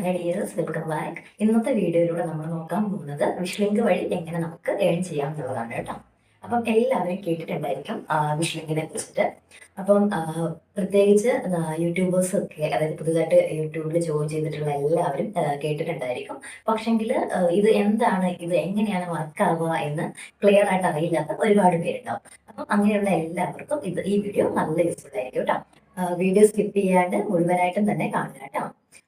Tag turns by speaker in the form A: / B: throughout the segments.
A: Hello dears, welcome back. ഇന്നത്തെ വീഡിയോയിലൂടെ നമ്മൾ നോക്കാൻ പോകുന്നത് വിഷ്ലിങ്ക് വഴി എങ്ങനെ നമുക്ക് ഏൺ ചെയ്യാം എന്നുള്ളതാണ് കേട്ടോ. അപ്പം എല്ലാവരും കേട്ടിട്ടുണ്ടായിരിക്കും വിഷ്ലിങ്കിനെ കുറിച്ചിട്ട്. അപ്പം പ്രത്യേകിച്ച് യൂട്യൂബേഴ്സ് ഒക്കെ, അതായത് പുതുതായിട്ട് യൂട്യൂബിൽ ജോയിൻ ചെയ്തിട്ടുള്ള എല്ലാവരും കേട്ടിട്ടുണ്ടായിരിക്കും. പക്ഷെങ്കിൽ ഇത് എന്താണ്, ഇത് എങ്ങനെയാണ് വർക്ക് ആവുക എന്ന് ക്ലിയർ ആയിട്ട് അറിയില്ലാത്ത ഒരുപാട് പേരുണ്ടാവും. അപ്പം അങ്ങനെയുള്ള എല്ലാവർക്കും ഈ വീഡിയോ നല്ല യൂസ്ഫുൾ ആയിരിക്കും കേട്ടോ. വീഡിയോ സ്കിപ്പ് ചെയ്യാണ്ട് മുഴുവനായിട്ടും തന്നെ കാണുക കേട്ടോ.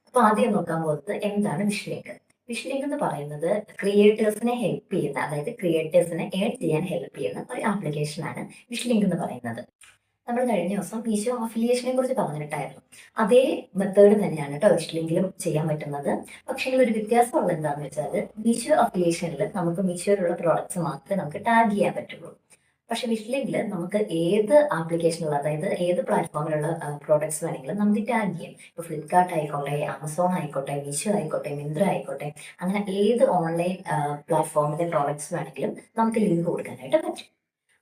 A: അപ്പൊ ആദ്യം നോക്കാൻ പോകുന്നത് എന്താണ് വിഷ്ലിങ്ക്. വിഷ്ലിങ്ക് എന്ന് പറയുന്നത് ക്രിയേറ്റേഴ്സിനെ ഹെൽപ്പ് ചെയ്യുന്ന, അതായത് ക്രിയേറ്റേഴ്സിനെ ഏൺ ചെയ്യാൻ ഹെൽപ്പ് ചെയ്യുന്ന ഒരു ആപ്ലിക്കേഷനാണ് വിഷ്ലിങ്ക് എന്ന് പറയുന്നത്. നമ്മൾ കഴിഞ്ഞ ദിവസം മീഷോ അഫിലിയേഷനെ കുറിച്ച് പറഞ്ഞിട്ടായിരുന്നു. അതേ മെത്തേഡ് തന്നെയാണ് കേട്ടോ വിഷ്ലിങ്കിലും ചെയ്യാൻ പറ്റുന്നത്. പക്ഷേ ഒരു വ്യത്യാസമുള്ള എന്താണെന്ന് വെച്ചാൽ, മീഷോ അഫിലിയേഷനിൽ നമുക്ക് മീഷോയിലുള്ള പ്രോഡക്ട്സ് മാത്രമേ നമുക്ക് ടാഗ് ചെയ്യാൻ പറ്റുള്ളൂ. പക്ഷെ വിഷ്ലിങ്കിൽ നമുക്ക് ഏത് ആപ്ലിക്കേഷനിലുള്ള, അതായത് ഏത് പ്ലാറ്റ്ഫോമിലുള്ള പ്രോഡക്ട്സ് വേണമെങ്കിലും നമുക്ക് ടാഗ് ചെയ്യാം. ഇപ്പോൾ ഫ്ലിപ്കാർട്ട് ആയിക്കോട്ടെ, ആമസോൺ ആയിക്കോട്ടെ, മീഷോ ആയിക്കോട്ടെ, മിന്ത്ര ആയിക്കോട്ടെ, അങ്ങനെ ഏത് ഓൺലൈൻ പ്ലാറ്റ്ഫോമിലെ പ്രോഡക്ട്സ് വേണമെങ്കിലും നമുക്ക് ലിങ്ക് കൊടുക്കാനായിട്ട് പറ്റും.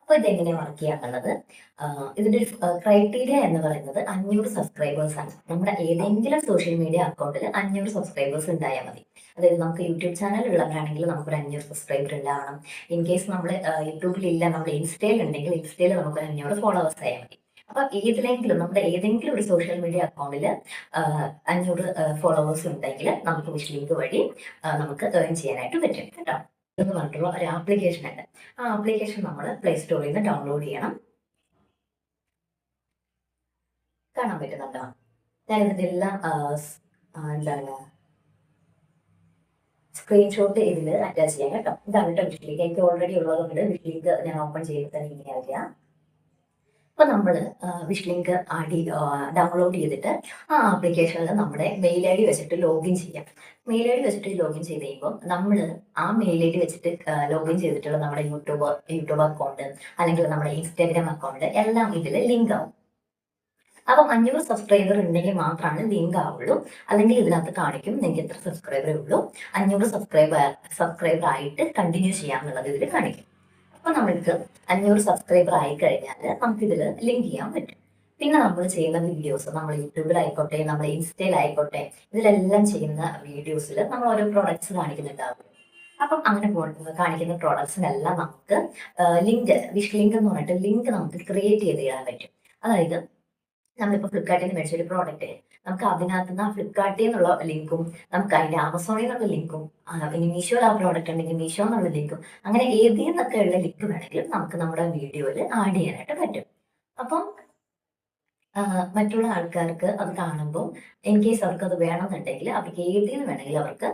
A: അപ്പോൾ ഇതെങ്ങനെ വർക്ക് ചെയ്യാന്നുള്ളത്, ഇതിന്റെ ഒരു ക്രൈറ്റീരിയ എന്ന് പറയുന്നത് 500 സബ്സ്ക്രൈബേഴ്സ് ആണ്. നമ്മുടെ ഏതെങ്കിലും സോഷ്യൽ മീഡിയ അക്കൗണ്ടിൽ 500 സബ്സ്ക്രൈബേഴ്സ് ഉണ്ടായാൽ മതി. അതായത് നമുക്ക് യൂട്യൂബ് ചാനൽ ഉള്ളവരാണെങ്കിൽ നമുക്കൊരു 500 സബ്സ്ക്രൈബർ ഉണ്ടാവണം. ഇൻ കേസ് നമ്മൾ യൂട്യൂബിലില്ല, നമ്മൾ ഇൻസ്റ്റയിൽ ഉണ്ടെങ്കിൽ ഇൻസ്റ്റയിൽ നമുക്ക് 500 ഫോളോവേഴ്സ് ആയാൽ മതി. അപ്പൊ നമ്മുടെ ഏതെങ്കിലും ഒരു സോഷ്യൽ മീഡിയ അക്കൗണ്ടിൽ 500 ഫോളോവേഴ്സ് ഉണ്ടെങ്കിൽ നമുക്ക് വിഷ്ലിങ്ക് വഴി നമുക്ക് ഏൺ ചെയ്യാനായിട്ട് പറ്റും കേട്ടോ. എന്ന് പറഞ്ഞിട്ടുള്ള ഒരു ആപ്ലിക്കേഷൻ ഉണ്ട്. ആ ആപ്ലിക്കേഷൻ നമ്മൾ പ്ലേ സ്റ്റോറിൽ നിന്ന് ഡൗൺലോഡ് ചെയ്യണം. കാണാൻ പറ്റുന്നുണ്ടോ? ഞാൻ ഇതിന്റെ എല്ലാം എന്താണ് സ്ക്രീൻഷോട്ട് ഇതിൽ അറ്റാച്ച് ചെയ്യാം കേട്ടോ. ഇതാണ് കേട്ടോ വിഷ്ലിങ്ക്. എനിക്ക് ഓൾറെഡി ഉള്ളതുകൊണ്ട് വിഷ്ലിങ്ക് ഞാൻ ഓപ്പൺ ചെയ്ത് തന്നെ ഇങ്ങനെയാക്കാം. അപ്പൊ നമ്മൾ വിഷ്ലിങ്ക് ഡൗൺലോഡ് ചെയ്തിട്ട് ആ ആപ്ലിക്കേഷനിൽ നമ്മുടെ മെയിൽ ഐ ഡി വെച്ചിട്ട് ലോഗിൻ ചെയ്യാം. മെയിൽ ഐ ഡി വെച്ചിട്ട് ലോഗിൻ ചെയ്ത് കഴിയുമ്പോൾ നമ്മൾ ആ മെയിൽ ഐ ഡി വെച്ചിട്ട് ലോഗിൻ ചെയ്തിട്ടുള്ള നമ്മുടെ യൂട്യൂബ് അക്കൗണ്ട് അല്ലെങ്കിൽ നമ്മുടെ ഇൻസ്റ്റാഗ്രാം അക്കൗണ്ട് എല്ലാം ഇതിൽ ലിങ്ക് ആവും. അപ്പം 500 സബ്സ്ക്രൈബർ ഉണ്ടെങ്കിൽ മാത്രമാണ് ലിങ്ക് ആവുള്ളൂ. അല്ലെങ്കിൽ ഇതിനകത്ത് കാണിക്കും നിങ്ങൾക്ക് എത്ര സബ്സ്ക്രൈബറേ ഉള്ളൂ, 500 സബ്സ്ക്രൈബർ ആയിട്ട് കണ്ടിന്യൂ ചെയ്യാമെന്നുള്ളത് ഇതിൽ കാണിക്കും. അപ്പൊ നമ്മൾക്ക് 500 സബ്സ്ക്രൈബർ ആയി കഴിഞ്ഞാൽ നമുക്ക് ഇതിൽ ലിങ്ക് ചെയ്യാൻ പറ്റും. പിന്നെ നമ്മൾ ചെയ്യുന്ന വീഡിയോസ്, നമ്മൾ യൂട്യൂബിലായിക്കോട്ടെ, നമ്മൾ ഇൻസ്റ്റയിലായിക്കോട്ടെ, ഇതിലെല്ലാം ചെയ്യുന്ന വീഡിയോസിൽ നമ്മൾ ഓരോ പ്രോഡക്ട്സ് കാണിക്കുന്നുണ്ടാവും. അപ്പം അങ്ങനെ കാണിക്കുന്ന പ്രോഡക്ട്സിനെല്ലാം നമുക്ക് വിഷ് ലിങ്ക് എന്ന് പറഞ്ഞിട്ട് ലിങ്ക് നമുക്ക് ക്രിയേറ്റ് ചെയ്ത് ചെയ്യാൻ പറ്റും. അതായത് നമ്മളിപ്പോൾ ഫ്ലിപ്കാർട്ടിൽ നിന്ന് മേടിച്ചൊരു പ്രോഡക്റ്റ്, നമുക്ക് അതിനകത്ത് നിന്ന് ആ ഫ്ലിപ്കാർട്ടിൽ നിന്നുള്ള ലിങ്കും, നമുക്ക് അതിന്റെ ആമസോണിൽ നിന്നുള്ള ലിങ്കും, പിന്നെ മീഷോയിൽ ആ പ്രോഡക്റ്റ് ഉണ്ടെങ്കിൽ മീഷോ എന്നുള്ള ലിങ്കും, അങ്ങനെ ഏതിൽ നിന്നൊക്കെ ഉള്ള ലിങ്ക് വേണമെങ്കിലും നമുക്ക് നമ്മുടെ വീഡിയോയിൽ ആഡ് ചെയ്യാനായിട്ട് പറ്റും. അപ്പം മറ്റുള്ള ആൾക്കാർക്ക് അത് കാണുമ്പോൾ ഇൻ കേസ് അവർക്ക് അത് വേണമെന്നുണ്ടെങ്കിൽ അവർക്ക് ഏതിൽ നിന്ന് വേണമെങ്കിലും അവർക്ക്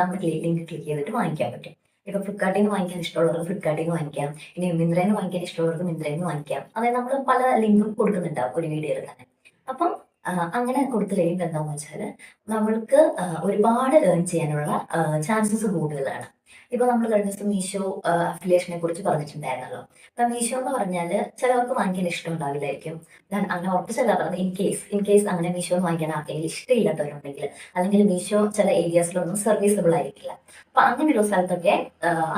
A: നമ്മുടെ ലിങ്ക് ക്ലിക്ക് ചെയ്തിട്ട് വാങ്ങിക്കാൻ പറ്റും. ഇപ്പൊ ഫ്ലിപ്കാർട്ടിൽ നിന്ന് വാങ്ങിക്കാൻ ഇഷ്ടമുള്ളവർക്ക് ഫ്ലിപ്കാർട്ടിൽ നിന്ന് വാങ്ങിക്കാം, ഇനി മിന്ത്രയിൽ നിന്ന് വാങ്ങിക്കാൻ ഇഷ്ടമുള്ളവർക്ക് മിന്ത്രയിൽ നിന്ന് വാങ്ങിക്കാം. അതായത് നമ്മൾ പല ലിങ്കും കൊടുക്കുന്നുണ്ടാവും ഒരു വീഡിയോയിൽ തന്നെ. അപ്പം അങ്ങനെ കൊടുത്ത് കഴിയുമ്പോൾ എന്താണെന്ന് വെച്ചാൽ നമ്മൾക്ക് ഒരുപാട് ഏൺ ചെയ്യാനുള്ള ചാൻസസ് കൂടുതലാണ്. ഇപ്പൊ നമ്മൾ കഴിഞ്ഞ ദിവസം മീഷോ അഫിലിയേഷനെ കുറിച്ച് പറഞ്ഞിട്ടുണ്ടായിരുന്നല്ലോ. അപ്പൊ മീഷോ എന്ന് പറഞ്ഞാൽ ചിലവർക്ക് വാങ്ങിക്കാൻ ഇഷ്ടം ഉണ്ടാവില്ലായിരിക്കും. ഞാൻ അങ്ങനെ ഉറപ്പിച്ചല്ല പറഞ്ഞത്, ഇൻ കേസ് അങ്ങനെ മീഷോ വാങ്ങിക്കാൻ ആർക്കെങ്കിലും ഇഷ്ടമില്ലാത്തവരുണ്ടെങ്കിൽ, അല്ലെങ്കിൽ മീഷോ ചില ഏരിയാസിലൊന്നും സർവീസബിൾ ആയിരിക്കില്ല. അപ്പൊ അങ്ങനെയുള്ള സ്ഥലത്തൊക്കെ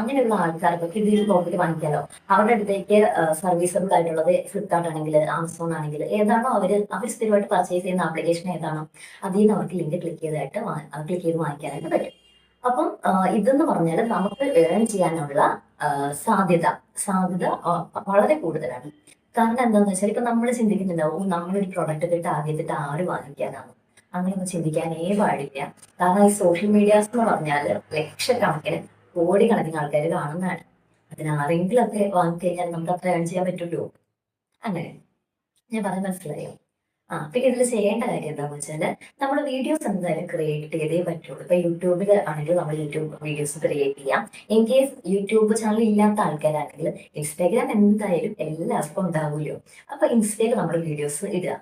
A: അങ്ങനെയുള്ള ആൾക്കാർക്കൊക്കെ ഇതിൽ നോക്കിയിട്ട് വാങ്ങിക്കാലോ. അവരുടെ അടുത്തേക്ക് സർവീസബിൾ ആയിട്ടുള്ളത് ഫ്ലിപ്കാർട്ട് ആണെങ്കിൽ, ആമസോൺ ആണെങ്കിൽ, ഏതാണോ അവർ സ്ഥിരമായിട്ട് പർച്ചേസ് ചെയ്യുന്ന ആപ്ലിക്കേഷൻ ഏതാണോ അതിൽ നിന്ന് അവർക്ക് ലിങ്ക് ക്ലിക്ക് ചെയ്ത് വാങ്ങിക്കാനായിട്ട് പറ്റും. അപ്പം ഇതെന്ന് പറഞ്ഞാൽ നമുക്ക് ഏൺ ചെയ്യാനുള്ള സാധ്യത വളരെ കൂടുതലാണ്. കാരണം എന്താണെന്ന് വെച്ചാൽ ഇപ്പൊ നമ്മൾ ചിന്തിക്കുന്നുണ്ടാവും, നമ്മളൊരു പ്രൊഡക്റ്റ് ടാഗ് ചെയ്തിട്ട് ആര് വാങ്ങിക്കാനാണ്, അങ്ങനെയൊന്നും ചിന്തിക്കാനേ പാടില്ല. കാരണം ഈ സോഷ്യൽ മീഡിയാസ് എന്ന് പറഞ്ഞാൽ ലക്ഷക്കണക്കിന് കോടിക്കണക്കിന് ആൾക്കാർ കാണുന്നതാണ്. അതിനാരെങ്കിലും ഒക്കെ വാങ്ങിക്കഴിഞ്ഞാൽ നമുക്ക് അത്ര ഏൺ ചെയ്യാൻ പറ്റുള്ളൂ. അങ്ങനെ ഞാൻ പറഞ്ഞ് മനസ്സിലായോ? പിന്നെ ഇതിൽ ചെയ്യേണ്ട കാര്യം എന്താണെന്ന് വെച്ചാൽ, നമ്മൾ വീഡിയോസ് എന്തായാലും ക്രിയേറ്റ് ചെയ്തേ പറ്റുള്ളൂ. ഇപ്പൊ യൂട്യൂബിൽ ആണെങ്കിൽ നമ്മൾ യൂട്യൂബ് വീഡിയോസ് ക്രിയേറ്റ് ചെയ്യാം. ഇൻ കേസ് യൂട്യൂബ് ചാനൽ ഇല്ലാത്ത ആൾക്കാരാണെങ്കിൽ ഇൻസ്റ്റാഗ്രാം എന്തായാലും എല്ലാവർക്കും ഉണ്ടാവുമല്ലോ. അപ്പൊ ഇൻസ്റ്റയിൽ നമ്മൾ വീഡിയോസ് ഇടുക.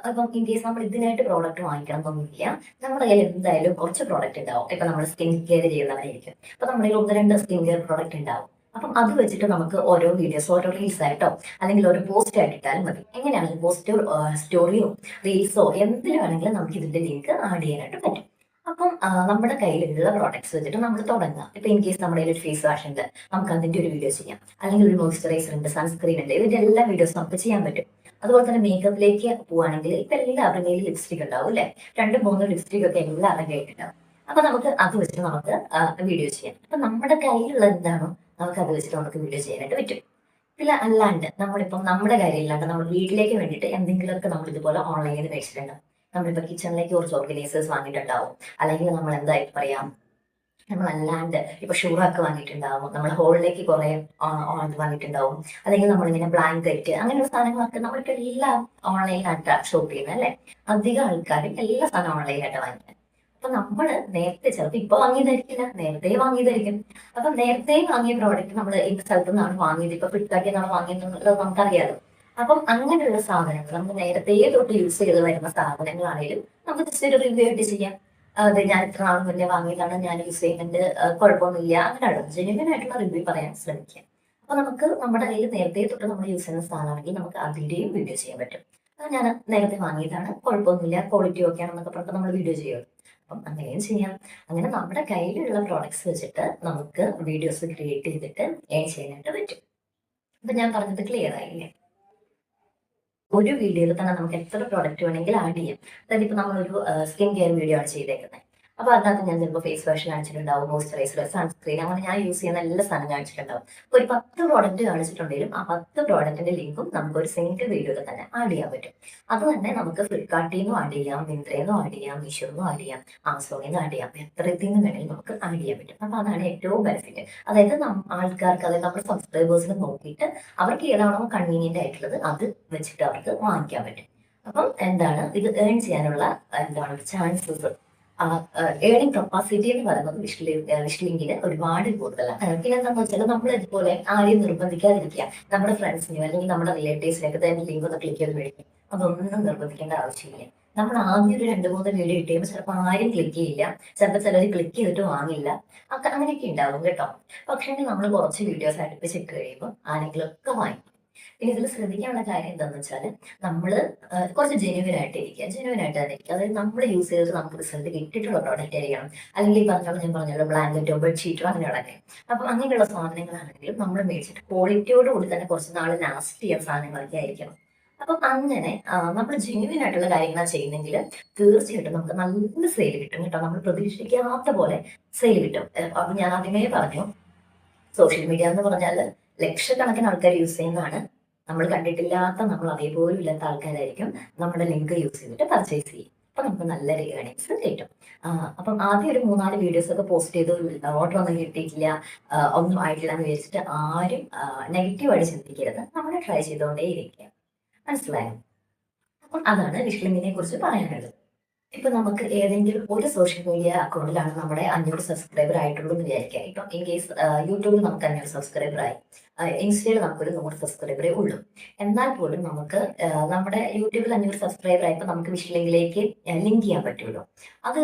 A: അപ്പം ഇൻ കേസ് നമ്മൾ ഇതിനായിട്ട് പ്രോഡക്റ്റ് വാങ്ങിക്കണം എന്നൊന്നുമില്ല, നമ്മുടെ കയ്യിൽ എന്തായാലും കുറച്ച് പ്രോഡക്റ്റ് ഉണ്ടാവും. ഇപ്പൊ നമ്മൾ സ്കിൻ കെയർ ചെയ്യുന്നവരായിരിക്കും, അപ്പൊ നമ്മുടെ കയ്യിൽ 1-2 സ്കിൻ കെയർ പ്രോഡക്റ്റ് ഉണ്ടാവും. അപ്പം അത് വെച്ചിട്ട് നമുക്ക് ഓരോ വീഡിയോസ്, ഓരോ റീൽസ് ആയിട്ടോ അല്ലെങ്കിൽ ഒരു പോസ്റ്റ് ആയിട്ടിട്ടാലും മതി. എങ്ങനെയാണെങ്കിലും പോസ്റ്റോ സ്റ്റോറിയോ റീൽസോ എന്തിനു വേണമെങ്കിലും നമുക്ക് ഇതിന്റെ ലിങ്ക് ആഡ് ചെയ്യാനായിട്ട് പറ്റും. അപ്പം നമ്മുടെ കയ്യിലുള്ള പ്രോഡക്ട്സ് വെച്ചിട്ട് നമ്മൾ തുടങ്ങാം. ഇപ്പൊ ഇൻ കേസ് നമ്മുടെ ഒരു ഫേസ് വാഷ് ഉണ്ട്, നമുക്ക് അതിന്റെ ഒരു വീഡിയോ ചെയ്യാം. അല്ലെങ്കിൽ ഒരു മോയ്സ്ചറൈസർ ഉണ്ട്, സൺസ്ക്രീൻ ഉണ്ട്, ഇതിന്റെ എല്ലാ വീഡിയോസും നമുക്ക് ചെയ്യാൻ പറ്റും. അതുപോലെ തന്നെ മേക്കപ്പിലേക്ക് പോവുകയാണെങ്കിൽ ഇപ്പൊ എല്ലാവരുടെ കയ്യിൽ ലിപ്സ്റ്റിക് ഉണ്ടാവും അല്ലെ, 2-3 ലിപ്സ്റ്റിക് ഒക്കെ എല്ലാവരുടെ കയ്യിലുണ്ടാവും. അപ്പൊ നമുക്ക് അത് വെച്ചിട്ട് നമുക്ക് വീഡിയോ ചെയ്യാം. അപ്പൊ നമ്മുടെ കയ്യിലുള്ള എന്താണോ നമുക്ക് അത് വെച്ചിട്ട് നമുക്ക് വീഡിയോ ചെയ്യാനായിട്ട് പറ്റും. പിന്നെ അല്ലാണ്ട് നമ്മളിപ്പം നമ്മുടെ കാര്യമില്ലാണ്ട് നമ്മൾ വീട്ടിലേക്ക് വേണ്ടിയിട്ട് എന്തെങ്കിലുമൊക്കെ നമ്മൾ ഇതുപോലെ ഓൺലൈനിൽ നിന്ന് മേടിച്ചിട്ടുണ്ടാവും. നമ്മളിപ്പോൾ കിച്ചണിലേക്ക് കുറച്ച് ഓർഗനൈസേഴ്സ് വാങ്ങിയിട്ടുണ്ടാവും, അല്ലെങ്കിൽ നമ്മൾ എന്തായിട്ട് പറയാം, നമ്മളല്ലാണ്ട് ഇപ്പൊ ഷൂറൊക്കെ വാങ്ങിയിട്ടുണ്ടാവും, നമ്മൾ ഹോളിലേക്ക് കുറെ ഇത് വാങ്ങിയിട്ടുണ്ടാവും, അല്ലെങ്കിൽ നമ്മളിങ്ങനെ ബ്ലാങ്കറ്റ് അങ്ങനെയുള്ള സാധനങ്ങളൊക്കെ നമ്മൾക്ക് എല്ലാം ഓൺലൈനായിട്ടാണ് ഷോപ്പ് ചെയ്യുന്നത് അല്ലെ. അധികം ആൾക്കാരും എല്ലാ സാധനവും ഓൺലൈനായിട്ട് വാങ്ങിക്കുന്നത്. അപ്പൊ നമ്മള് നേരത്തെ ചിലപ്പോൾ ഇപ്പൊ വാങ്ങിയതായിരിക്കില്ല, നേരത്തെ വാങ്ങിയതായിരിക്കും. അപ്പൊ നേരത്തെ വാങ്ങിയ പ്രോഡക്റ്റ് നമ്മൾ ഏത് സ്ഥലത്തു നിന്നാണ് വാങ്ങിയത്, ഇപ്പൊ ഫ്ലിപ്കാർട്ടിൽ നിന്നാണ് വാങ്ങിയത് നമുക്കറിയാലോ. അപ്പം അങ്ങനെയുള്ള സാധനങ്ങൾ നമ്മൾ നേരത്തെ തൊട്ട് യൂസ് ചെയ്ത് വരുന്ന സാധനങ്ങളാണെങ്കിലും നമുക്ക് ജസ്റ്റ് ഒരു റിവ്യൂ ആയിട്ട് ചെയ്യാം. അത് ഞാൻ ഇത്ര നാൾ മുന്നേ വാങ്ങിയതാണ്, ഞാൻ യൂസ് ചെയ്യുന്നുണ്ട്, കുഴപ്പമൊന്നുമില്ല, അങ്ങനെയാണ് ജെന്യുവൻ ആയിട്ടുള്ള റിവ്യൂ പറയാൻ ശ്രമിക്കാം. അപ്പൊ നമുക്ക് നമ്മുടെ കയ്യിൽ നേരത്തെ തൊട്ട് നമ്മൾ യൂസ് ചെയ്യുന്ന സാധനമാണെങ്കിൽ നമുക്ക് അതിന്റെയും വീഡിയോ ചെയ്യാൻ പറ്റും. അത് ഞാൻ നേരത്തെ വാങ്ങിയതാണ്, കുഴപ്പമൊന്നുമില്ല, ക്വാളിറ്റി ഓക്കെ ആണെന്നൊക്കെ പറഞ്ഞിട്ട് നമ്മൾ വീഡിയോ ചെയ്യും. അപ്പം അങ്ങനെയും ചെയ്യാം. അങ്ങനെ നമ്മുടെ കയ്യിലുള്ള പ്രോഡക്ട്സ് വെച്ചിട്ട് നമുക്ക് വീഡിയോസ് ക്രിയേറ്റ് ചെയ്തിട്ട് ഏൺ ചെയ്യാനായിട്ട് പറ്റും. അപ്പൊ ഞാൻ പറഞ്ഞത് ക്ലിയർ ആയില്ലേ? ഒരു വീഡിയോയിൽ തന്നെ നമുക്ക് എത്ര പ്രോഡക്റ്റ് വേണമെങ്കിൽ ആഡ് ചെയ്യാം. അതായത് ഇപ്പൊ നമ്മളൊരു സ്കിൻ കെയർ വീഡിയോ ആണ് ചെയ്തേക്കുന്നത്. അപ്പൊ അതിനകത്ത് ഞാൻ ചിലപ്പോൾ ഫേസ് വാഷ് കാണിച്ചിട്ടുണ്ടാവും, മോയ്സ്ചറൈസർ, സൺസ്ക്രീൻ, അങ്ങനെ ഞാൻ യൂസ് ചെയ്യുന്ന എല്ലാ സാധനം കാണിച്ചിട്ടുണ്ടാവും. അപ്പൊ ഒരു 10 പ്രോഡക്റ്റ് കാണിച്ചിട്ടുണ്ടെങ്കിലും ആ 10 പ്രോഡക്റ്റിന്റെ ലിങ്കും നമുക്ക് ഒരു സിംഗിൾ വീഡിയോയിൽ തന്നെ ആഡ് ചെയ്യാൻ പറ്റും. അത് തന്നെ നമുക്ക് ഫ്ലിപ്കാർട്ടിൽ നിന്നും ആഡ് ചെയ്യാം, മിന്ത്രയിൽ നിന്നും ആഡ് ചെയ്യാം, മീഷോയിൽ നിന്നും ആഡ് ചെയ്യാം, ആമസോണിൽ നിന്ന് ആഡ് ചെയ്യാം, എത്രത്തിൽ നിന്ന് വേണമെങ്കിൽ നമുക്ക് ആഡ് ചെയ്യാൻ പറ്റും. അപ്പൊ അതാണ് ഏറ്റവും ബെനിഫിറ്റ്. അതായത് ആൾക്കാർക്ക്, അതായത് നമ്മുടെ സബ്സ്ക്രൈബേഴ്സിന് നോക്കിയിട്ട് അവർക്ക് ഏതാണോ കൺവീനിയന്റ് ആയിട്ടുള്ളത് അത് വെച്ചിട്ട് അവർക്ക് വാങ്ങിക്കാൻ പറ്റും. അപ്പം എന്താണ് ഇത് ഏൺ ചെയ്യാനുള്ള എന്താണ് ചാൻസസ്, ഏണിംഗ് കപ്പാസിറ്റി എന്ന് പറയുന്നത് വിഷ്ലിങ്കിന് ഒരുപാട് കൂടുതലാണ്. പിന്നെ എന്താണെന്ന് വെച്ചാൽ നമ്മൾ ഇതുപോലെ ആരെയും നിർബന്ധിക്കാതിരിക്കുക. നമ്മുടെ ഫ്രണ്ട്സിനെയോ അല്ലെങ്കിൽ നമ്മുടെ റിലേറ്റീവ്സിനൊക്കെ തന്നെ ലിങ്ക് ഒന്ന് ക്ലിക്ക് ചെയ്ത് മേടിക്കും. അതൊന്നും നിർബന്ധിക്കേണ്ട ആവശ്യമില്ല. നമ്മൾ ആദ്യം ഒരു 2-3 വീഡിയോ ഇട്ടുമ്പോൾ ചിലപ്പോൾ ആരും ക്ലിക്ക് ചെയ്യില്ല, ചിലപ്പോൾ ചിലർ ക്ലിക്ക് ചെയ്തിട്ട് വാങ്ങില്ല, അങ്ങനെയൊക്കെ ഉണ്ടാവും കേട്ടോ. പക്ഷേ നമ്മൾ കുറച്ച് വീഡിയോസ് അടുപ്പിച്ചിട്ട് കഴിയുമ്പോൾ ആരെങ്കിലും ഒക്കെ വാങ്ങിക്കും. പിന്നെ ഇതിൽ ശ്രദ്ധിക്കാനുള്ള കാര്യം എന്താണെന്ന് വെച്ചാൽ നമ്മൾ കുറച്ച് ജെന്യുവൻ ആയിട്ട് ഇരിക്കുക, ജെന്യുവൻ ആയിട്ട് തന്നെ ഇരിക്കുക. അതായത് നമ്മൾ യൂസ് ചെയ്തിട്ട് നമുക്ക് റിസൾട്ട് കിട്ടിയിട്ടുള്ള പ്രോഡക്റ്റ് ആയിരിക്കണം. അല്ലെങ്കിൽ ഞാൻ പറഞ്ഞല്ലോ ബ്ലാങ്കറ്റോ ബെഡ്ഷീറ്റോ അങ്ങനെയുള്ളതൊക്കെ. അപ്പം അങ്ങനെയുള്ള സാധനങ്ങളാണെങ്കിലും നമ്മൾ മേടിച്ചിട്ട് ക്വാളിറ്റിയോട് കൂടി തന്നെ കുറച്ച് നാൾ ലാസ്റ്റ് ചെയ്യുന്ന സാധനങ്ങളൊക്കെ ആയിരിക്കണം. അപ്പം അങ്ങനെ നമ്മൾ ജെന്യുവൻ ആയിട്ടുള്ള കാര്യങ്ങളാണ് ചെയ്യുന്നെങ്കിൽ തീർച്ചയായിട്ടും നമുക്ക് നല്ല സെയിൽ കിട്ടും കേട്ടോ. നമ്മൾ പ്രതീക്ഷിക്കാത്ത പോലെ സെയിൽ കിട്ടും. അപ്പൊ ഞാൻ ആദ്യമേ പറഞ്ഞു, സോഷ്യൽ മീഡിയ എന്ന് പറഞ്ഞാൽ ലക്ഷക്കണക്കിന് ആൾക്കാർ യൂസ് ചെയ്യുന്നതാണ്. നമ്മൾ കണ്ടിട്ടില്ലാത്ത, നമ്മൾ അതേപോലും ഇല്ലാത്ത ആൾക്കാരായിരിക്കും നമ്മുടെ ലിങ്ക് യൂസ് ചെയ്തിട്ട് പർച്ചേസ് ചെയ്യും. അപ്പൊ നമുക്ക് നല്ലൊരു ഏണിങ്സ് കിട്ടും. അപ്പം ആദ്യം ഒരു 3-4 വീഡിയോസ് ഒക്കെ പോസ്റ്റ് ചെയ്തു, ഓർഡർ ഒന്നും കിട്ടിയിട്ടില്ല, ഒന്നും ആയിട്ടില്ല എന്ന് വിചാരിച്ചിട്ട് ആരും നെഗറ്റീവായിട്ട് ചിന്തിക്കരുത്. നമ്മൾ ട്രൈ ചെയ്തുകൊണ്ടേ ഇരിക്കുക. മനസ്സിലായോ? അപ്പം അതാണ് വിഷ്ലിങ്ങിനെ കുറിച്ച് പറയാനുള്ളത്. ഇപ്പൊ നമുക്ക് ഏതെങ്കിലും ഒരു സോഷ്യൽ മീഡിയ അക്കൗണ്ടിലാണ് നമ്മുടെ 500 സബ്സ്ക്രൈബർ ആയിട്ടുള്ളൂ എന്ന് വിചാരിക്കാം. ഇപ്പൊ ഇൻ കേസ് യൂട്യൂബിൽ നമുക്ക് 500 സബ്സ്ക്രൈബർ ആയി, ഇൻസ്റ്റയിൽ നമുക്കൊരു 100 സബ്സ്ക്രൈബറേ ഉള്ളൂ. എന്നാൽ പോലും നമുക്ക് നമ്മുടെ യൂട്യൂബിൽ 500 സബ്സ്ക്രൈബർ ആയപ്പോൾ നമുക്ക് വിഷ്ലിങ്കിലേക്ക് ലിങ്ക് ചെയ്യാൻ പറ്റുമല്ലോ. അത്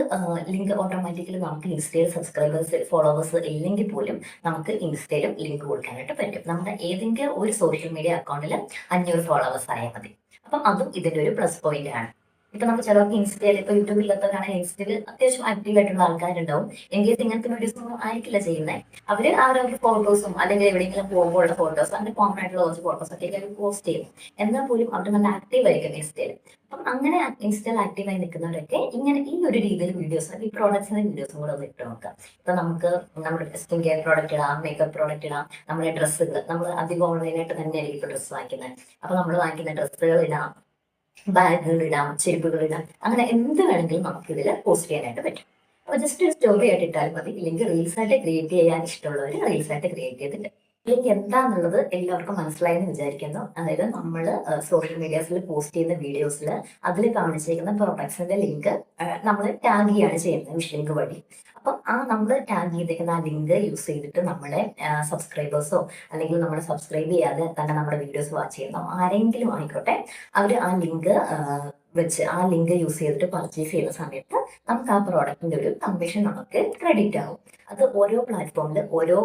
A: ലിങ്ക് ഓട്ടോമാറ്റിക്കലി നമുക്ക് ഇൻസ്റ്റയിൽ സബ്സ്ക്രൈബേഴ്സ് ഫോളോവേഴ്സ് ഇല്ലെങ്കിൽ പോലും നമുക്ക് ഇൻസ്റ്റയിലും ലിങ്ക് കൊടുക്കാനായിട്ട് പറ്റും. നമ്മുടെ ഏതെങ്കിലും ഒരു സോഷ്യൽ മീഡിയ അക്കൗണ്ടിൽ 500 ഫോളോവേഴ്സ് ആയാൽ മതി. അപ്പം അതും ഇതിന്റെ ഒരു പ്ലസ് പോയിന്റ് ആണ്. ഇപ്പൊ നമുക്ക് ചിലർക്ക് ഇൻസ്റ്റയിൽ, ഇപ്പൊ യൂട്യൂബിൽ ഇല്ലാത്തവരാണെങ്കിൽ ഇൻസ്റ്റയിൽ അത്യാവശ്യം ആക്റ്റീവ് ആയിട്ടുള്ള ആൾക്കാരുണ്ടാവും. എങ്കിൽ ഇങ്ങനത്തെ വീഡിയോസ് ഒന്നും ആയിരിക്കില്ല ചെയ്യുന്നത്. അവര് അവരവരുടെ ഫോട്ടോസും അല്ലെങ്കിൽ എവിടെയെങ്കിലും പോകുമ്പോൾ ഉള്ള ഫോട്ടോസ്, അങ്ങനെ കോമൺ ആയിട്ടുള്ള കുറച്ച് ഫോട്ടോസ് ഒക്കെ അവർ പോസ്റ്റ് ചെയ്യും. എന്നാൽ പോലും അവർ നല്ല ആക്റ്റീവ് ആയിരിക്കും ഇൻസ്റ്റയിൽ. അപ്പം അങ്ങനെ ഇൻസ്റ്റയിൽ ആക്റ്റീവായി നിൽക്കുന്നവരൊക്കെ ഇങ്ങനെ ഈ ഒരു രീതിയിൽ വീഡിയോസ്, ഈ പ്രോഡക്ട്സിന്റെ വീഡിയോസും കൂടെ ഒന്ന് ഇട്ട് നോക്കാം. ഇപ്പൊ നമുക്ക് നമ്മുടെ സ്കിൻ കെയർ പ്രോഡക്റ്റ് ഇടാം, മേക്കപ്പ് പ്രോഡക്റ്റ് ഇടാം, നമ്മുടെ ഡ്രസ്സുകൾ, നമ്മൾ അധികം ഓൺലൈനായിട്ട് തന്നെയായിരിക്കും ഇപ്പൊ ഡ്രസ്സ് വാങ്ങിക്കുന്നത്. അപ്പൊ നമ്മൾ വാങ്ങിക്കുന്ന ഡ്രസ്സുകൾ ഇടാം, ബാഗുകൾ ഇടാം, ചെരുപ്പുകൾ ഇടാം, അങ്ങനെ എന്ത് വേണമെങ്കിലും നമുക്ക് ഇതിൽ പോസ്റ്റ് ചെയ്യാനായിട്ട് പറ്റും. അപ്പൊ ജസ്റ്റ് ഒരു സ്റ്റോറി ആയിട്ട് ഇട്ടാൽ മതി. ഇല്ലെങ്കിൽ റീൽസ് ആയിട്ട് ക്രിയേറ്റ് ചെയ്യാൻ ഇഷ്ടമുള്ളവർ റീൽസ് ആയിട്ട് ക്രിയേറ്റ് ചെയ്തിട്ട്, ഇല്ലെങ്കിൽ എന്താന്നുള്ളത് എല്ലാവർക്കും മനസ്സിലായെന്ന് വിചാരിക്കുന്നു. അതായത് നമ്മൾ സോഷ്യൽ മീഡിയാസിൽ പോസ്റ്റ് ചെയ്യുന്ന വീഡിയോസിൽ അതിൽ കാണിച്ചിരിക്കുന്ന പ്രോഡക്ട്സിന്റെ ലിങ്ക് നമ്മൾ ടാഗ് ചെയ്യാണ് ചെയ്യുന്നത് വിഷ്ലിങ്ക് വഴി. അപ്പം നമ്മൾ ടാഗ് ചെയ്തേക്കുന്ന ആ ലിങ്ക് യൂസ് ചെയ്തിട്ട് നമ്മുടെ സബ്സ്ക്രൈബേഴ്സോ അല്ലെങ്കിൽ നമ്മൾ സബ്സ്ക്രൈബ് ചെയ്യാതെ തന്നെ നമ്മുടെ വീഡിയോസ് വാച്ച് ചെയ്യുന്ന ആരെങ്കിലും ആയിക്കോട്ടെ, അവർ ആ ലിങ്ക് വെച്ച് ആ ലിങ്ക് യൂസ് ചെയ്തിട്ട് പർച്ചേസ് ചെയ്യുന്ന സമയത്ത് നമുക്ക് ആ പ്രോഡക്റ്റിന്റെ ഒരു കമ്മീഷൻ നമുക്ക് ക്രെഡിറ്റ് ആവും. അത് ഓരോ പ്ലാറ്റ്ഫോമിൽ ഓരോ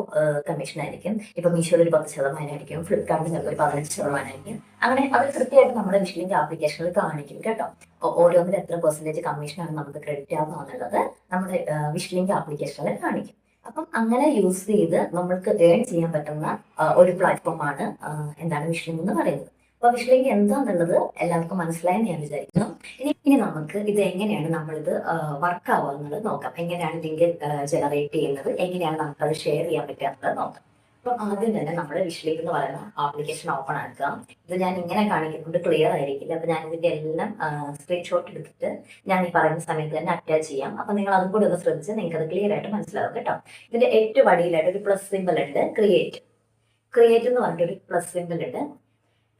A: കമ്മീഷൻ ആയിരിക്കും. ഇപ്പൊ മീഷോയിൽ ഒരു 10% ആയിരിക്കും, ഫ്ലിപ്കാർട്ടിൽ ചിലപ്പോൾ ഒരു 15% ആയിരിക്കും. അങ്ങനെ അത് കൃത്യമായിട്ട് നമ്മുടെ വിഷ്ലിങ്ക് ആപ്ലിക്കേഷനിൽ കാണിക്കും കേട്ടോ. ഓരോന്നിൽ എത്ര പെർസെന്റേജ് കമ്മീഷനാണ് നമുക്ക് ക്രെഡിറ്റ് ആവുക എന്നുള്ളത് നമ്മുടെ വിഷ്ലിങ്ക് ആപ്ലിക്കേഷനിൽ കാണിക്കും. അപ്പം അങ്ങനെ യൂസ് ചെയ്ത് നമ്മൾക്ക് ഏൺ ചെയ്യാൻ പറ്റുന്ന ഒരു പ്ലാറ്റ്ഫോമാണ് എന്താണ് വിഷ്ലിങ്ക് എന്ന് പറയുന്നത്. അപ്പൊ വിഷ്വലിംഗ് എന്താന്നുള്ളത് എല്ലാവർക്കും മനസ്സിലായെന്ന് ഞാൻ വിചാരിക്കുന്നു. ഇനി നമുക്ക് ഇത് എങ്ങനെയാണ് നമ്മളിത് വർക്ക് ആവുക എന്നുള്ളത് നോക്കാം. എങ്ങനെയാണ് ലിങ്ക് ജനറേറ്റ് ചെയ്യുന്നത്, എങ്ങനെയാണ് നമുക്കത് ഷെയർ ചെയ്യാൻ പറ്റുക എന്നുള്ളത് നോക്കാം. അപ്പൊ ആദ്യം തന്നെ നമ്മുടെ വിഷ്വലിംഗ് എന്ന് പറയുന്ന ആപ്ലിക്കേഷൻ ഓപ്പൺ ആക്കുക. ഇത് ഞാൻ ഇങ്ങനെ കാണിക്കുന്നത് ക്ലിയർ ആയിരിക്കില്ല. അപ്പൊ ഞാൻ ഇതിന്റെ എല്ലാം സ്ക്രീൻഷോട്ട് എടുത്തിട്ട് ഞാൻ ഈ പറയുന്ന സമയത്ത് തന്നെ അറ്റാച്ച് ചെയ്യാം. അപ്പൊ നിങ്ങൾ അതും കൂടി ഒന്ന് ശ്രദ്ധിച്ച് നിങ്ങൾക്ക് അത് ക്ലിയർ ആയിട്ട് മനസ്സിലാവും കേട്ടോ. ഇതിന്റെ ഏറ്റവും അടിയിലായിട്ട് ഒരു പ്ലസ് സിമ്പിൾ ഉണ്ട്, ക്രിയേറ്റ് എന്ന് പറഞ്ഞിട്ടൊരു പ്ലസ് സിമ്പിൾ ഉണ്ട്.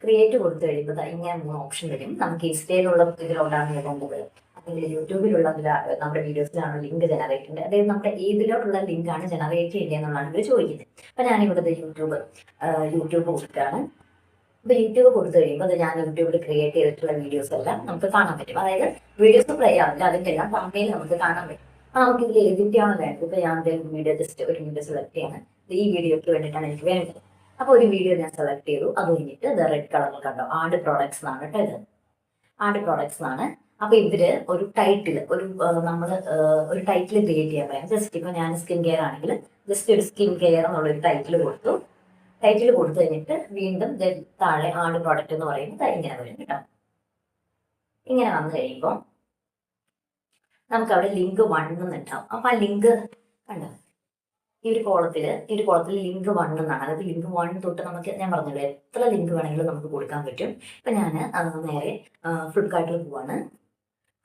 A: ക്രിയേറ്റ് കൊടുത്തു കഴിയുമ്പോൾ ഇങ്ങനെ 3 ഓപ്ഷൻ വരും. നമുക്ക് ഇൻസ്റ്റയിലുള്ള ഇതിലോട്ടാണ് വേണ്ടത്, അല്ലെങ്കിൽ യൂട്യൂബിലുള്ള നമ്മുടെ വീഡിയോസിലാണ് ലിങ്ക് ജനറേറ്റ് ചെയ്യേണ്ടത്, അതായത് നമ്മുടെ ഏതിലോട്ടുള്ള ലിങ്ക് ആണ് ജനറേറ്റ് ചെയ്യേണ്ടത് എന്നുള്ളതാണ് ഇവർ ചോദിക്കുന്നത്. അപ്പൊ ഞാനിവിടെ യൂട്യൂബ് കൊടുത്തിട്ടാണ്. അപ്പൊ യൂട്യൂബ് കൊടുത്തു കഴിയുമ്പോൾ അത് ഞാൻ യൂട്യൂബിൽ ക്രിയേറ്റ് ചെയ്തിട്ടുള്ള വീഡിയോസ് എല്ലാം നമുക്ക് കാണാൻ പറ്റും. അതായത് വീഡിയോസ് പ്ലേ ആവില്ല, അതിന്റെ എല്ലാം തമിഴിൽ നമുക്ക് കാണാൻ പറ്റും. നമുക്ക് ഇതിൽ എഡിറ്റാണ് വേണ്ടത്. ഇപ്പൊ ഞാൻ വീഡിയോ ജസ്റ്റ് ഒരു വീഡിയോ സെലക്ട് ചെയ്യണം. ഈ വീഡിയോക്ക് വേണ്ടിയിട്ടാണ് എനിക്ക് വേണ്ടത്. അപ്പൊ ഒരു വീഡിയോ ഞാൻ സെലക്ട് ചെയ്തു. അത് കഴിഞ്ഞിട്ട് ഇത് റെഡ് കളറിൽ കണ്ടോ, ആഡ് പ്രോഡക്ട്സ് എന്നാണ് കേട്ടോ. ഇത് ആഡ് പ്രോഡക്ട്സ് എന്നാണ്. അപ്പൊ ഇവര് ഒരു ടൈറ്റിൽ ഒരു ടൈറ്റിൽ ക്രിയേറ്റ് ചെയ്യാൻ പറയാം. ജസ്റ്റ് ഇപ്പൊ ഞാൻ സ്കിൻ കെയർ ആണെങ്കിൽ ജസ്റ്റ് ഒരു സ്കിൻ കെയർ എന്നുള്ളൊരു ടൈറ്റിൽ കൊടുത്തു. ടൈറ്റിൽ കൊടുത്തു കഴിഞ്ഞിട്ട് വീണ്ടും താഴെ ആഡ് പ്രോഡക്റ്റ് എന്ന് പറയുന്നത് ഇങ്ങനെ വരും കേട്ടോ. ഇങ്ങനെ വന്നു കഴിയുമ്പോൾ നമുക്ക് അവിടെ ലിങ്ക് 1 എന്നുണ്ടാവും. അപ്പൊ ആ ലിങ്ക് കണ്ടോ, ഈ ഒരു കോളത്തിൽ ലിങ്ക് 1 എന്നാണ്. അതായത് ലിങ്ക് 1 തൊട്ട് നമുക്ക് ഞാൻ പറഞ്ഞല്ലോ എത്ര ലിങ്ക് വേണമെങ്കിലും നമുക്ക് കൊടുക്കാൻ പറ്റും. ഇപ്പൊ ഞാൻ നേരെ ഫ്ലിപ്കാർട്ടിൽ പോവാണ്.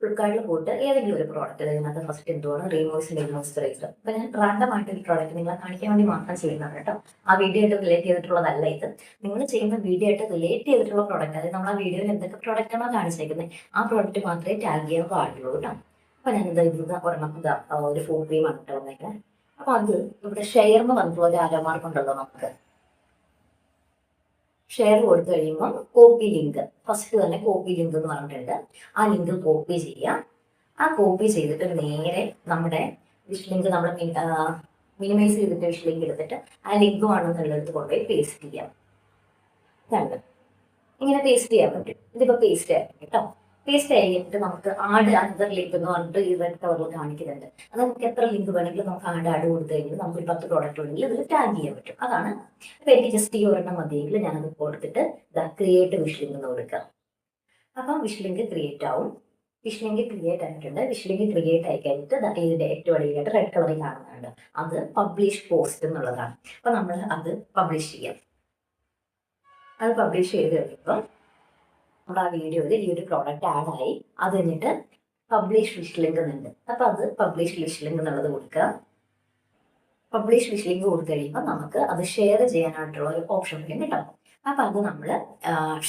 A: ഫ്ലിപ്കാർട്ടിൽ പോയിട്ട് ഏതെങ്കിലും ഒരു പ്രോഡക്റ്റ്, അതിനകത്ത് ഫസ്റ്റ് എന്തുവാണ് റീമോയ്സിന്റെ മോയ്സ്ചറൈസർ. അപ്പൊ ഞാൻ റാൻഡം ആയിട്ട് ഒരു പ്രോഡക്റ്റ് നിങ്ങളെ കാണിക്കാൻ വേണ്ടി മാത്രം ചെയ്യുന്നതാണ് കേട്ടോ. ആ വീഡിയോ ആയിട്ട് റിലേറ്റ് ചെയ്തിട്ടുള്ളതല്ല ഇത്. നിങ്ങൾ ചെയ്യുന്ന വീഡിയോ ആയിട്ട് റിലേറ്റ് ചെയ്തിട്ടുള്ള പ്രോഡക്റ്റ്, അതായത് നമ്മൾ ആ വീഡിയോയിൽ എന്തൊക്കെ പ്രോഡക്റ്റാണോ കാണിച്ചേക്കുന്നത് ആ പ്രോഡക്റ്റ് മാത്രമേ ടാഗ് ചെയ്യാൻ പാടുള്ളൂ കേട്ടോ. അപ്പൊ ഞാനിത് ഒരെണ്ണം ഒരു ഫുഡ് ക്രീമാണ് കേട്ടോ വന്നേക്കുന്നത്. അപ്പൊ അത് ഇവിടെ ഷെയർ എന്ന് പറഞ്ഞിട്ടുള്ള ഒരു ആരോമാർക്ക് ഉണ്ടല്ലോ, നമുക്ക് ഷെയർ കൊടുത്തു കഴിയുമ്പോൾ കോപ്പി ലിങ്ക്, ഫസ്റ്റ് തന്നെ കോപ്പി ലിങ്ക് എന്ന് പറഞ്ഞിട്ടുണ്ട്. ആ ലിങ്ക് കോപ്പി ചെയ്യാം. ആ കോപ്പി ചെയ്തിട്ട് നേരെ നമ്മുടെ വിഷ് ലിങ്ക് നമ്മൾ മിനിമൈസ് ചെയ്തിട്ട് വിഷ് ലിങ്ക് എടുത്തിട്ട് ആ ലിങ്ക് വേണമെന്നുള്ളത് കൊണ്ടുപോയി പേസ്റ്റ് ചെയ്യാം. കണ്ട് ഇങ്ങനെ പേസ്റ്റ് ചെയ്യാൻ പറ്റും. ഇതിപ്പോ പേസ്റ്റ് ആയിരിക്കും കേട്ടോ. പേസ്റ്റ് കഴിഞ്ഞിട്ട് നമുക്ക് ആഡ് അനദർ ലിങ്ക് എന്ന് പറഞ്ഞിട്ട് ഈ റെഡ് കളറിൽ കാണിക്കുന്നുണ്ട്. അത് നമുക്ക് എത്ര ലിങ്ക് വേണമെങ്കിലും നമുക്ക് ആഡ് കൊടുത്തു കഴിഞ്ഞാൽ നമുക്ക് 10 പ്രോഡക്റ്റ് ഉണ്ടെങ്കിൽ ഇതിൽ ടാഗ് ചെയ്യാൻ പറ്റും. അതാണ്. അപ്പൊ എനിക്ക് ജസ്റ്റ് ഈ ഒരെണ്ണം മതിയെങ്കിൽ ഞാനത് കൊടുത്തിട്ട് ക്രിയേറ്റ് വിഷ് ലിങ്ക് എന്ന് കൊടുക്കാം. അപ്പം വിഷ് ലിങ്ക് ക്രിയേറ്റ് ആവും. വിഷ് ലിങ്ക് ക്രിയേറ്റ് ആയിട്ടുണ്ട്. വിഷ് ലിങ്ക് ക്രിയേറ്റ് ആയി കഴിഞ്ഞിട്ട് ഇതിന്റെ ഏറ്റവും അടിയിലായിട്ട് റെഡ് കളറിൽ കാണുന്നുണ്ട്. അത് പബ്ലിഷ് പോസ്റ്റ് എന്നുള്ളതാണ്. അപ്പൊ നമ്മൾ അത് പബ്ലിഷ് ചെയ്യാം. അത് പബ്ലിഷ് ചെയ്ത് കഴിയുമ്പോൾ നമ്മുടെ ആ വീഡിയോയിൽ ഈ ഒരു പ്രോഡക്റ്റ് ആഡ് ആയി. അത് കഴിഞ്ഞിട്ട് പബ്ലിഷ് വിഷ് ലിങ്ക് എന്നുണ്ട്. അപ്പൊ അത് പബ്ലിഷ് വിഷ് ലിങ്ക് എന്നുള്ളത് കൊടുക്കുക. പബ്ലിഷ് വിഷ് ലിങ്ക് കൊടുത്തു കഴിയുമ്പോൾ നമുക്ക് അത് ഷെയർ ചെയ്യാനായിട്ടുള്ള ഒരു ഓപ്ഷൻ വരും കേട്ടോ. അപ്പൊ അത് നമ്മൾ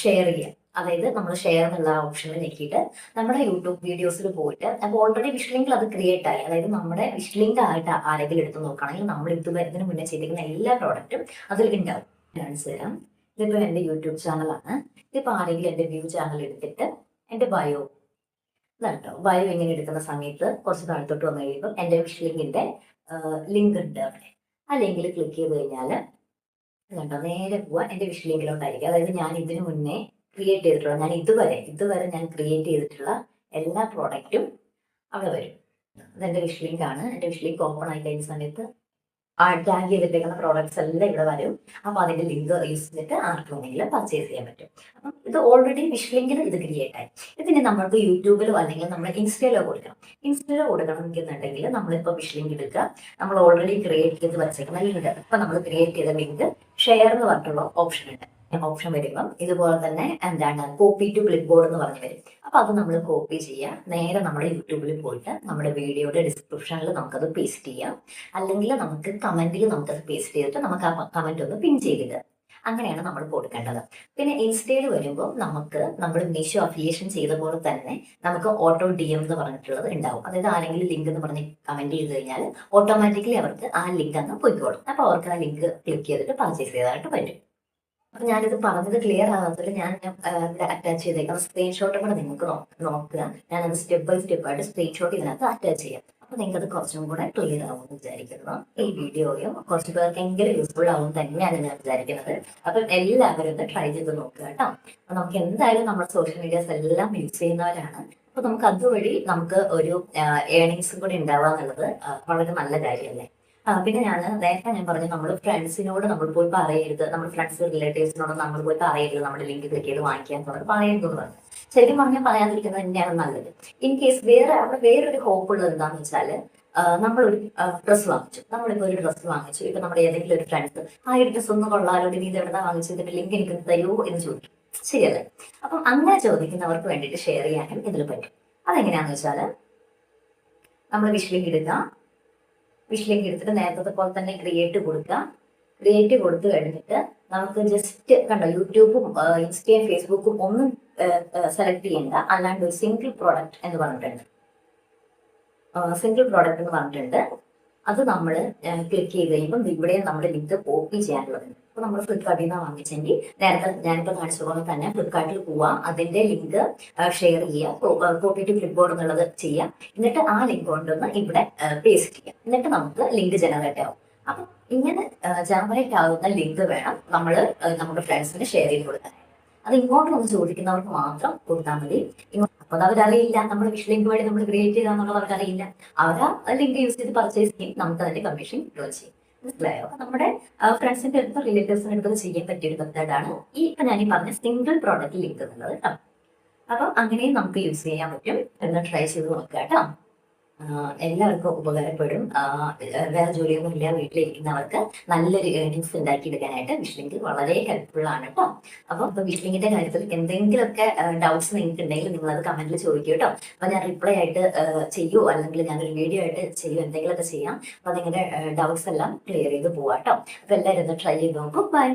A: ഷെയർ ചെയ്യാം. അതായത് നമ്മൾ ഷെയർ എന്നുള്ള ഓപ്ഷനിൽ ഞെക്കിയിട്ട് നമ്മുടെ യൂട്യൂബ് വീഡിയോസിൽ പോയിട്ട് അപ്പോൾ ഓൾറെഡി വിഷ് ലിങ്കിൽ അത് ക്രിയേറ്റ് ആയി. അതായത് നമ്മുടെ വിഷ് ലിങ്ക് ആയിട്ട് ആരെങ്കിലും എടുത്ത് നോക്കുകയാണെങ്കിൽ നമ്മൾ ഇത് വരുന്നതിന് മുന്നേ ചെയ്തിരിക്കുന്ന എല്ലാ പ്രോഡക്റ്റും അതിൽ ഉണ്ടാവും. കാണിച്ചു തരാം. ഇതിപ്പോ എന്റെ യൂട്യൂബ് ചാനലാണ്. ഇതിപ്പോ ആരെങ്കിലും എന്റെ വ്യൂ ചാനൽ എടുത്തിട്ട് എന്റെ ബയോ ഇതാട്ടോ, ബയോ ഇങ്ങനെ എടുക്കുന്ന സമയത്ത് കുറച്ച് താഴത്തോട്ട് വന്നു കഴിയുമ്പോൾ എന്റെ വിഷ് ലിങ്കിന്റെ ലിങ്ക് ഉണ്ട് അവിടെ. ആ ലിങ്കിൽ ക്ലിക്ക് ചെയ്ത് കഴിഞ്ഞാൽ കണ്ടോ നേരെ പോവാ എന്റെ വിഷ് ലിങ്കിലോട്ടായിരിക്കും. അതായത് ഞാൻ ഇതിനു മുന്നേ ക്രിയേറ്റ് ചെയ്തിട്ടുള്ള, ഞാൻ ഇതുവരെ ഞാൻ ക്രിയേറ്റ് ചെയ്തിട്ടുള്ള എല്ലാ പ്രോഡക്റ്റും അവിടെ വരും. അതെന്റെ വിഷ് ലിങ്ക് ആണ്. എന്റെ വിഷ് ലിങ്ക് ഓപ്പൺ ആയി കഴിഞ്ഞ സമയത്ത് ടാഗ് ചെയ്തിട്ടേക്കുന്ന പ്രോഡക്ട്സ് എല്ലാം ഇവിടെ വരും. അപ്പൊ അതിന്റെ ലിങ്ക് യൂസ് ചെയ്തിട്ട് ആർക്കും വേണമെങ്കിലും പർച്ചേസ് ചെയ്യാൻ പറ്റും. അപ്പം ഇത് ഓൾറെഡി വിഷ് ലിങ്കിൽ ഇത് ക്രിയേറ്റ് ആയി. ഇതിന് നമ്മൾക്ക് യൂട്യൂബിലോ അല്ലെങ്കിൽ നമ്മൾ ഇൻസ്റ്റയിലോ കൊടുക്കണം. ഇൻസ്റ്റയിലോ കൊടുക്കണമെന്നുണ്ടെങ്കിൽ നമ്മളിപ്പോൾ വിഷ് ലിങ്ക് എടുക്കുക. നമ്മൾ ഓൾറെഡി ക്രിയേറ്റ് ചെയ്ത് വെച്ചേക്കുന്ന ലിങ്ക്, ഇപ്പൊ നമ്മൾ ക്രിയേറ്റ് ചെയ്ത ലിങ്ക് ഷെയർ എന്ന് പറഞ്ഞിട്ടുള്ള ഓപ്ഷൻ ഉണ്ട്. ഓപ്ഷൻ വരുമ്പം ഇതുപോലെ തന്നെ എന്താണ് കോപ്പി ടു ക്ലിപ്പ് ബോർഡ് എന്ന് പറഞ്ഞു വരും. അപ്പൊ അത് നമ്മൾ കോപ്പി ചെയ്യാം. നേരെ നമ്മുടെ യൂട്യൂബിൽ പോയിട്ട് നമ്മുടെ വീഡിയോയുടെ ഡിസ്ക്രിപ്ഷനിൽ നമുക്കത് പേസ്റ്റ് ചെയ്യാം. അല്ലെങ്കിൽ നമുക്ക് കമന്റിൽ നമുക്കത് പേസ്റ്റ് ചെയ്തിട്ട് നമുക്ക് ആ കമന്റ് ഒന്ന് പിൻ ചെയ്തിട്ട് അങ്ങനെയാണ് നമ്മൾ കൊടുക്കേണ്ടത്. പിന്നെ ഇൻസ്റ്റയിൽ വരുമ്പോൾ നമുക്ക് നമ്മൾ മീഷോ അഫിലിയേഷൻ ചെയ്ത പോലെ തന്നെ നമുക്ക് ഓട്ടോ DM എന്ന് പറഞ്ഞിട്ടുള്ളത് ഉണ്ടാവും. അതായത് ആരെങ്കിലും ലിങ്ക് എന്ന് പറഞ്ഞ് കമന്റ് ചെയ്ത് കഴിഞ്ഞാൽ ഓട്ടോമാറ്റിക്കലി അവർക്ക് ആ ലിങ്ക് അങ്ങ് പോയിക്കോളും. അപ്പൊ അവർക്ക് ആ ലിങ്ക് ക്ലിക്ക് ചെയ്തിട്ട് പർച്ചേസ് ചെയ്തതായിട്ട് പറ്റും. അപ്പൊ ഞാനിത് പറഞ്ഞത് ക്ലിയർ ആകാത്തതിൽ ഞാൻ അറ്റാച്ച് ചെയ്തേക്കുന്ന സ്ക്രീൻഷോട്ട് കൂടെ നിങ്ങൾക്ക് നോക്കുക. ഞാനത് സ്റ്റെപ്പ് ബൈ സ്റ്റെപ്പ് ആയിട്ട് സ്ക്രീൻഷോട്ട് ഇതിനകത്ത് അറ്റാച്ച് ചെയ്യാം. അപ്പൊ നിങ്ങൾക്ക് അത് കുറച്ചും കൂടെ ക്ലിയർ ആവുമെന്ന് വിചാരിക്കുന്നു. ഈ വീഡിയോയും കുറച്ച് പേർക്കെങ്കിലും യൂസ്ഫുൾ ആവും തന്നെയാണ് ഞാൻ വിചാരിക്കുന്നത്. അപ്പം എല്ലാവരും ഒന്ന് ട്രൈ ചെയ്ത് നോക്കുക കേട്ടോ. അപ്പൊ നമുക്ക് എന്തായാലും നമ്മുടെ സോഷ്യൽ മീഡിയാസ് എല്ലാം യൂസ് ചെയ്യുന്നവരാണ്. അപ്പൊ നമുക്ക് അതുവഴി നമുക്ക് ഒരു ഏർണിങ്സും കൂടി ഉണ്ടാവുക എന്നുള്ളത് വളരെ നല്ല കാര്യമല്ലേ. പിന്നെ നേരത്തെ ഞാൻ പറഞ്ഞു നമ്മൾ ഫ്രണ്ട്സിനോട് നമ്മൾ പോയി പറയരുത്, നമ്മൾ ഫ്രണ്ട്സ് റിലേറ്റീവ്സിനോട് നമ്മൾ പോയി പറയരുത് നമ്മുടെ ലിങ്ക് ക്ലിക്ക് ചെയ്ത് വാങ്ങിക്കാൻ പറയരുത് എന്ന് പറഞ്ഞു. ശരിക്കും പറഞ്ഞാൽ പറയാതിരിക്കുന്നത് തന്നെയാണ് നല്ലത്. ഇൻ കേസ് അവിടെ വേറൊരു ഹോപ്പ് ഉള്ളത് എന്താണെന്ന് വെച്ചാൽ, നമ്മളൊരു ഡ്രസ്സ് വാങ്ങിച്ചു, നമ്മളിപ്പോൾ ഒരു ഡ്രസ്സ് വാങ്ങിച്ചു, ഇപ്പൊ നമ്മുടെ ഏതെങ്കിലും ഒരു ഫ്രണ്ട്സ് ആ ഒരു ഡ്രസ്സ് ഒന്ന് കൊള്ളാലോ, നീ ഇത് എവിടെ വാങ്ങിച്ചു, ഇതിന്റെ ലിങ്ക് എനിക്ക് തരുമോ എന്ന് ചോദിക്കും. ശരിയല്ലേ? അപ്പം അങ്ങനെ ചോദിക്കുന്നവർക്ക് വേണ്ടിയിട്ട് ഷെയർ ചെയ്യാനും ഇതിൽ പറ്റും. അതെങ്ങനെയാണെന്ന് വെച്ചാൽ, നമ്മൾ വിഷ് ലിങ്ക് എടുക്കുക, വിഷ് ലിങ്ക് എടുത്തിട്ട് നേരത്തെ പോലെ തന്നെ ക്രിയേറ്റ് കൊടുക്കുക. ക്രിയേറ്റ് കൊടുത്തു കഴിഞ്ഞിട്ട് നമുക്ക് ജസ്റ്റ് കണ്ടോ, യൂട്യൂബും ഇൻസ്റ്റയും ഫേസ്ബുക്കും ഒന്നും സെലക്ട് ചെയ്യേണ്ട, അല്ലാണ്ട് ഒരു സിംഗിൾ പ്രോഡക്റ്റ് എന്ന് പറഞ്ഞിട്ടുണ്ട്. സിംഗിൾ പ്രോഡക്റ്റ് എന്ന് പറഞ്ഞിട്ടുണ്ട്. അത് നമ്മൾ ക്ലിക്ക് ചെയ്ത് കഴിയുമ്പോൾ ഇവിടെ നമ്മുടെ ലിങ്ക് കോപ്പി ചെയ്യാനുള്ളതുണ്ട്. അപ്പോൾ നമ്മൾ ഫ്ലിപ്കാർട്ടിൽ നിന്നാണ് വാങ്ങിച്ചെങ്കിൽ നേരത്തെ ഞാനിപ്പോൾ കാണിച്ച പോലെ തന്നെ ഫ്ലിപ്കാർട്ടിൽ പോവുക, അതിന്റെ ലിങ്ക് ഷെയർ ചെയ്യുക, കോപ്പി ടു ക്ലിപ്ബോർഡ് എന്നുള്ളത് ചെയ്യുക. എന്നിട്ട് ആ ലിങ്ക് കൊണ്ടുവന്ന് ഇവിടെ പേസ്റ്റ് ചെയ്യുക. എന്നിട്ട് നമുക്ക് ലിങ്ക് ജനറേറ്റ് ആവും. അപ്പം ഇങ്ങനെ ജനറേറ്റ് ആവുന്ന ലിങ്ക് വേണം നമ്മൾ നമ്മുടെ ഫ്രണ്ട്സിന് ഷെയർ ചെയ്ത് കൊടുക്കാൻ. അത് ഇങ്ങോട്ട് വന്ന് ചോദിക്കുന്നവർക്ക് മാത്രം കൊടുത്താൽ മതി. അപ്പൊ അത് അവരറിയില്ല നമ്മൾ വിഷ് ലിങ്ക് വഴി നമ്മൾ ക്രിയേറ്റ് ചെയ്താന്നുള്ളത് അവർക്കറിയില്ല. അവർ ആ ലിങ്ക് യൂസ് ചെയ്ത് പർച്ചേസ് ചെയ്യും, നമുക്ക് അതിന്റെ കമ്മീഷൻ കിട്ടുകയും ചെയ്യും. മനസ്സിലായോ? അപ്പൊ നമ്മുടെ ഫ്രണ്ട്സിന്റെ അടുത്ത് റിലേറ്റീവ്സിന്റെ അടുത്ത് ചെയ്യാൻ പറ്റിയ ഒരു മെത്തേഡാണ് ഇപ്പൊ ഞാൻ ഈ പറഞ്ഞ സിംഗിൾ പ്രോഡക്റ്റ് ലിങ്ക് എന്നുള്ളത് കേട്ടോ. അപ്പൊ അങ്ങനെയും നമുക്ക് യൂസ് ചെയ്യാൻ പറ്റും. എന്ന് ട്രൈ ചെയ്ത് നോക്കുക കേട്ടോ. എല്ലാവർക്കും ഉപകാരപ്പെടും. വേറെ ജോലിയൊന്നും ഇല്ല, വീട്ടിലിരിക്കുന്നവർക്ക് നല്ലൊരു ഏർണിങ്സ് ഉണ്ടാക്കിയെടുക്കാനായിട്ട് വിഷ് ലിങ്ക് വളരെ ഹെൽപ്ഫുൾ ആണ് കേട്ടോ. അപ്പോൾ വിഷ് ലിങ്കിന്റെ കാര്യത്തിൽ എന്തെങ്കിലുമൊക്കെ ഡൗട്ട്സ് നിങ്ങൾക്ക് ഉണ്ടെങ്കിൽ നിങ്ങളത് കമന്റിൽ ചോദിക്കും കേട്ടോ. അപ്പൊ ഞാൻ റിപ്ലൈ ആയിട്ട് ചെയ്യുമോ, അല്ലെങ്കിൽ ഞാനൊരു വീഡിയോ ആയിട്ട് ചെയ്യുമോ, എന്തെങ്കിലുമൊക്കെ ചെയ്യാം. അപ്പൊ നിങ്ങളുടെ ഡൗട്ട്സ് എല്ലാം ക്ലിയർ ചെയ്ത് പോവാം കേട്ടോ. അപ്പൊ എല്ലാവരും ഒന്ന് ട്രൈ ചെയ്ത് നോക്കും. ബൈ.